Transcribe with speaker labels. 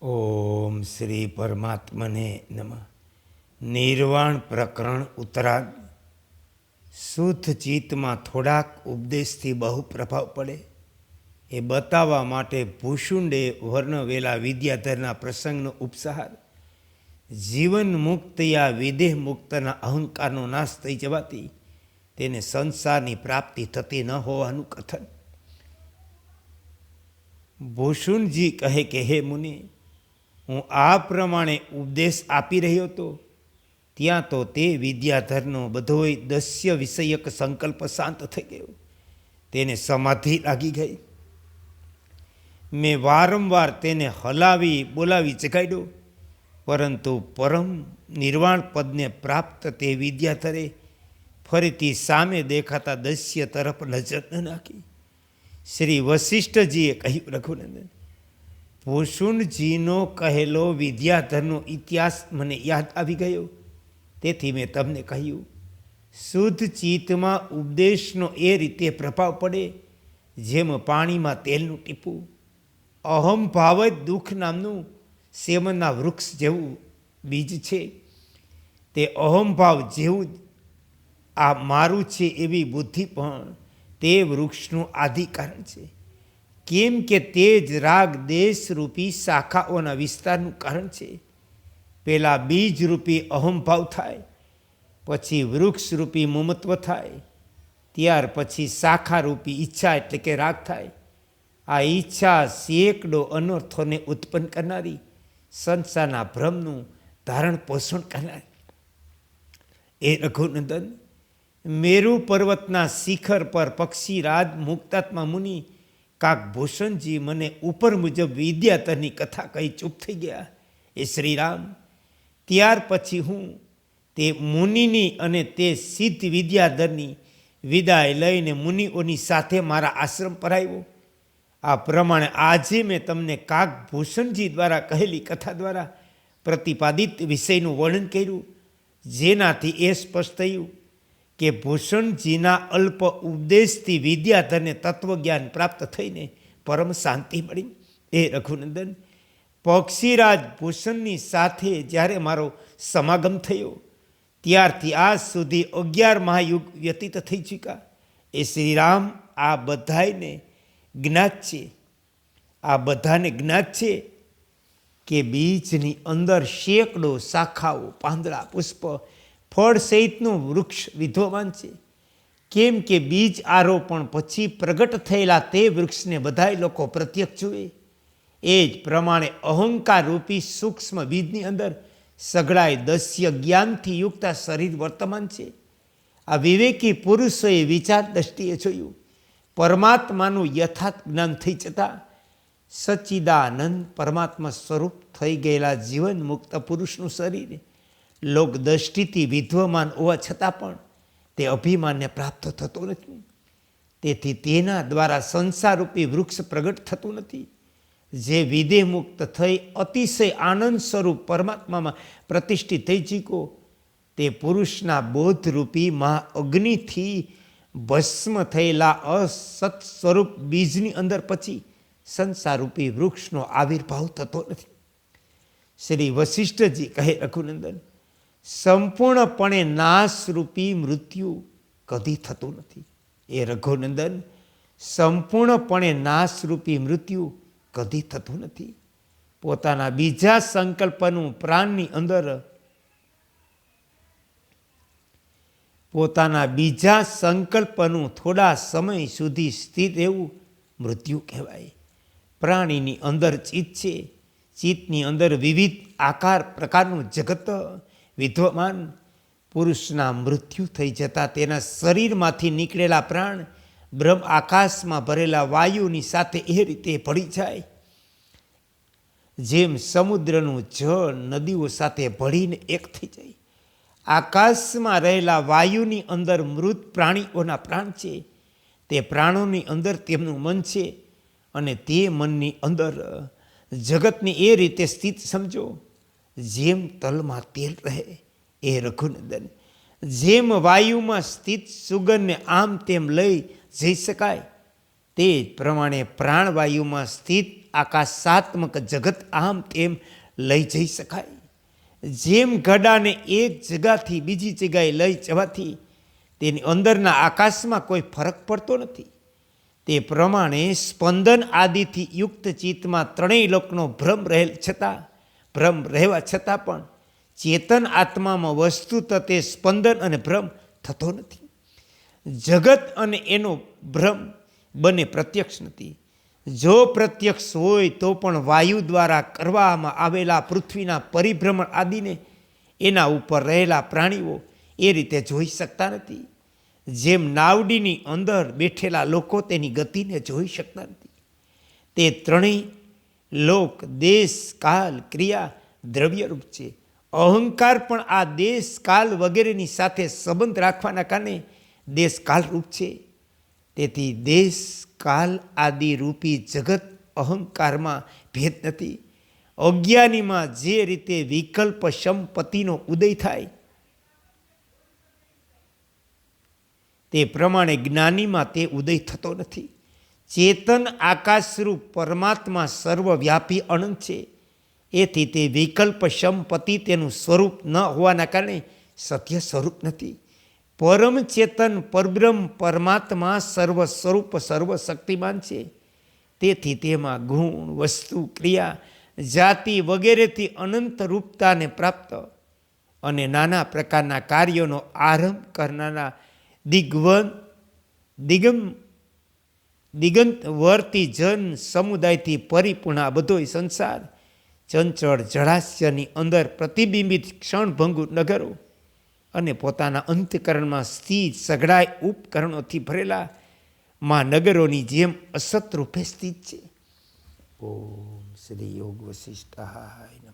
Speaker 1: ઓમ શ્રી પરમાત્મને નમઃ. નિર્વાણ પ્રકરણ ઉત્તરાર્ધ. શુદ્ધ ચિત્તમાં થોડાક ઉપદેશથી બહુ પ્રભાવ પડે એ બતાવવા માટે ભૂષુંડે વર્ણવેલા વિદ્યાધરના પ્રસંગનો ઉપસાર. જીવન મુક્ત યા વિદેહ મુક્તના અહંકારનો નાશ થઈ જવાથી તેને સંસારની પ્રાપ્તિ થતી ન હોવાનું કથન. ભૂષુંડજી કહે કે હે મુનિ, હું આ પ્રમાણે ઉપદેશ આપી રહ્યો હતો ત્યાં તો તે વિદ્યાધરનો બધોય દસ્ય વિષયક સંકલ્પ શાંત થઈ ગયો. તેને સમાધિ લાગી ગઈ. મેં વારંવાર તેને હલાવી બોલાવી જગાડ્યો, પરંતુ પરમ નિર્વાણ પદને પ્રાપ્ત તે વિદ્યાધરે ફરીથી સામે દેખાતા દસ્ય તરફ નજર ન નાખી. શ્રી વશિષ્ઠજીએ કહ્યું, રઘુનંદન, ભૂષુંડજીનો કહેલો વિદ્યાધરનો ઇતિહાસ મને યાદ આવી ગયો, તેથી મેં તમને કહ્યું. શુદ્ધ ચિત્તમાં ઉપદેશનો એ રીતે પ્રભાવ પડે જેમ પાણીમાં તેલનું ટીપું. અહંભાવ જ દુઃખ નામનું સેવનના વૃક્ષ જેવું બીજ છે. તે અહંભાવ જેવું જ આ મારું છે એવી બુદ્ધિ પણ તે વૃક્ષનું આદિ કારણ છે. કેમ કે તે જ રાગ દેશરૂપી શાખાઓના વિસ્તારનું કારણ છે. પહેલાં બીજરૂપી અહંભાવ થાય, પછી વૃક્ષરૂપી મમત્વ થાય, ત્યાર પછી શાખારૂપી ઈચ્છા એટલે કે રાગ થાય. આ ઈચ્છા સેંકડો અનર્થોને ઉત્પન્ન કરનારી, સંસારના ભ્રમનું ધારણ પોષણ કરનારી. એ રઘુનંદન, મેરુ પર્વતના શિખર પર પક્ષીરાજ મુક્તાત્મા મુનિ કાકભૂષણજી મને ઉપર મુજબ વિદ્યાધરની કથા કહી ચૂપ થઈ ગયા. એ શ્રીરામ, ત્યાર પછી હું તે મુનિની અને તે સિદ્ધ વિદ્યાધરની વિદાય લઈને મુનિઓની સાથે મારા આશ્રમ પર આવ્યો. આ પ્રમાણે આજે મેં તમને કાકભૂષણજી દ્વારા કહેલી કથા દ્વારા પ્રતિપાદિત વિષયનું વર્ણન કર્યું, જેનાથી એ સ્પષ્ટ થયું કે ભૂષણજીના અલ્પ ઉપદેશથી વિદ્યાધરને તત્વજ્ઞાન પ્રાપ્ત થઈને પરમ શાંતિ મળી. એ રઘુનંદન, પક્ષીરાજ ભૂષણની સાથે જ્યારે મારો સમાગમ થયો ત્યારથી આજ સુધી 11 મહાયુગ વ્યતીત થઈ ચૂક્યા. એ શ્રીરામ, આ બધાને જ્ઞાત છે, આ બધાને જ્ઞાત છે કે બીજની અંદર સેંકડો શાખાઓ, પાંદડા, પુષ્પ, ફળ સહિતનું વૃક્ષ વિદ્યમાન છે. કેમ કે બીજ આરોપણ પછી પ્રગટ થયેલા તે વૃક્ષને બધાય લોકો પ્રત્યક્ષ જુએ. એ જ પ્રમાણે અહંકાર રૂપી સૂક્ષ્મ બીજની અંદર સઘળાય દસ્ય જ્ઞાનથી યુક્ત શરીર વર્તમાન છે. આ વિવેકી પુરુષોએ વિચાર દ્રષ્ટિએ જોયું. પરમાત્માનું યથાર્થ જ્ઞાન થઈ જતાં સચ્ચિદાનંદ પરમાત્મા સ્વરૂપ થઈ ગયેલા જીવન મુક્ત પુરુષનું શરીર લોક દ્રષ્ટિથી વિદ્યમાન હોવા છતાં પણ તે અભિમાનને પ્રાપ્ત થતો નથી. તેથી તેના દ્વારા સંસારરૂપી વૃક્ષ પ્રગટ થતું નથી. જે વિદેહ મુક્ત થઈ અતિશય આનંદ સ્વરૂપ પરમાત્મામાં પ્રતિષ્ઠિત થઈ ચૂક્યો તે પુરુષના બોધરૂપી મહા અગ્નિથી ભસ્મ થયેલા અસત સ્વરૂપ બીજની અંદર પછી સંસારરૂપી વૃક્ષનો આવિર્ભાવ થતો નથી. શ્રી વશિષ્ઠજી કહે, રઘુનંદન, સંપૂર્ણપણે નાશરૂપી મૃત્યુ કદી થતું નથી. એ રઘુનંદન, સંપૂર્ણપણે નાશરૂપી મૃત્યુ કદી થતું નથી. પોતાના બીજા સંકલ્પનું પ્રાણની અંદર પોતાના બીજા સંકલ્પનું થોડા સમય સુધી સ્થિર રહેવું મૃત્યુ કહેવાય. પ્રાણીની અંદર ચિત્ત છે. ચિત્તની અંદર વિવિધ આકાર પ્રકારનું જગત વિદ્યમાન. પુરુષના મૃત્યુ થઈ જતાં તેના શરીરમાંથી નીકળેલા પ્રાણ બ્રહ્મ આકાશમાં ભરેલા વાયુની સાથે એ રીતે ભળી જાય જેમ સમુદ્રનું જળ નદીઓ સાથે ભળીને એક થઈ જાય. આકાશમાં રહેલા વાયુની અંદર મૃત પ્રાણીઓના પ્રાણ છે. તે પ્રાણોની અંદર તેમનું મન છે અને તે મનની અંદર જગતની એ રીતે સ્થિત સમજો જેમ તલમાં તેલ રહે. એ રઘુનંદન, જેમ વાયુમાં સ્થિત સુગંધને આમ તેમ લઈ જઈ શકાય તે જ પ્રમાણે પ્રાણવાયુમાં સ્થિત આકાશાત્મક જગત આમ તેમ લઈ જઈ શકાય. જેમ ઘડાને એક જગાથી બીજી જગ્યાએ લઈ જવાથી તેની અંદરના આકાશમાં કોઈ ફરક પડતો નથી, તે પ્રમાણે સ્પંદન આદિથી યુક્ત ચિત્તમાં ત્રણેય લોકનો ભ્રમ રહેવા છતાં પણ ચેતન આત્મામાં વસ્તુત તે સ્પંદન અને ભ્રમ થતો નથી. જગત અને એનો ભ્રમ બંને પ્રત્યક્ષ નથી. જો પ્રત્યક્ષ હોય તો પણ વાયુ દ્વારા કરવામાં આવેલા પૃથ્વીના પરિભ્રમણ આદિને એના ઉપર રહેલા પ્રાણીઓ એ રીતે જોઈ શકતા નથી. જેમ નાવડીની અંદર બેઠેલા લોકો તેની ગતિને જોઈ શકતા નથી. તે ત્રણેય લોક દેશ કાલ ક્રિયા દ્રવ્યરૂપ છે. અહંકાર પણ આ દેશ કાલ વગેરેની સાથે સંબંધ રાખવાના કારણે દેશ કાલરૂપ છે. તેથી દેશ કાલ આદિ રૂપી જગત અહંકારમાં ભેદ નથી. અજ્ઞાનીમાં જે રીતે વિકલ્પ સંપત્તિનો ઉદય થાય તે પ્રમાણે જ્ઞાનીમાં તે ઉદય થતો નથી. ચેતન આકાશરૂપ પરમાત્મા સર્વવ્યાપી અનંત છે. એથી તે વિકલ્પ સંપત્તિ તેનું સ્વરૂપ ન હોવાના કારણે સત્ય સ્વરૂપ નથી. પરમ ચેતન પરબ્રહ્મ પરમાત્મા સર્વ સ્વરૂપ સર્વશક્તિમાન છે. તેથી તેમાં ગુણ વસ્તુ ક્રિયા જાતિ વગેરેથી અનંત રૂપતાને પ્રાપ્ત અને નાના પ્રકારના કાર્યોનો આરંભ કરનારા દિગંત વર્તી જન સમુદાયથી પરિપૂર્ણ આ બધોય સંસાર ચંચળ જળાશયની અંદર પ્રતિબિંબિત ક્ષણભંગુર નગરો અને પોતાના અંતકરણમાં સ્થિત સઘળાય ઉપકરણોથી ભરેલા નગરોની જેમ અસત રૂપે સ્થિત છે. ઓમ શ્રી યોગ વશિષ્ઠાય નમઃ.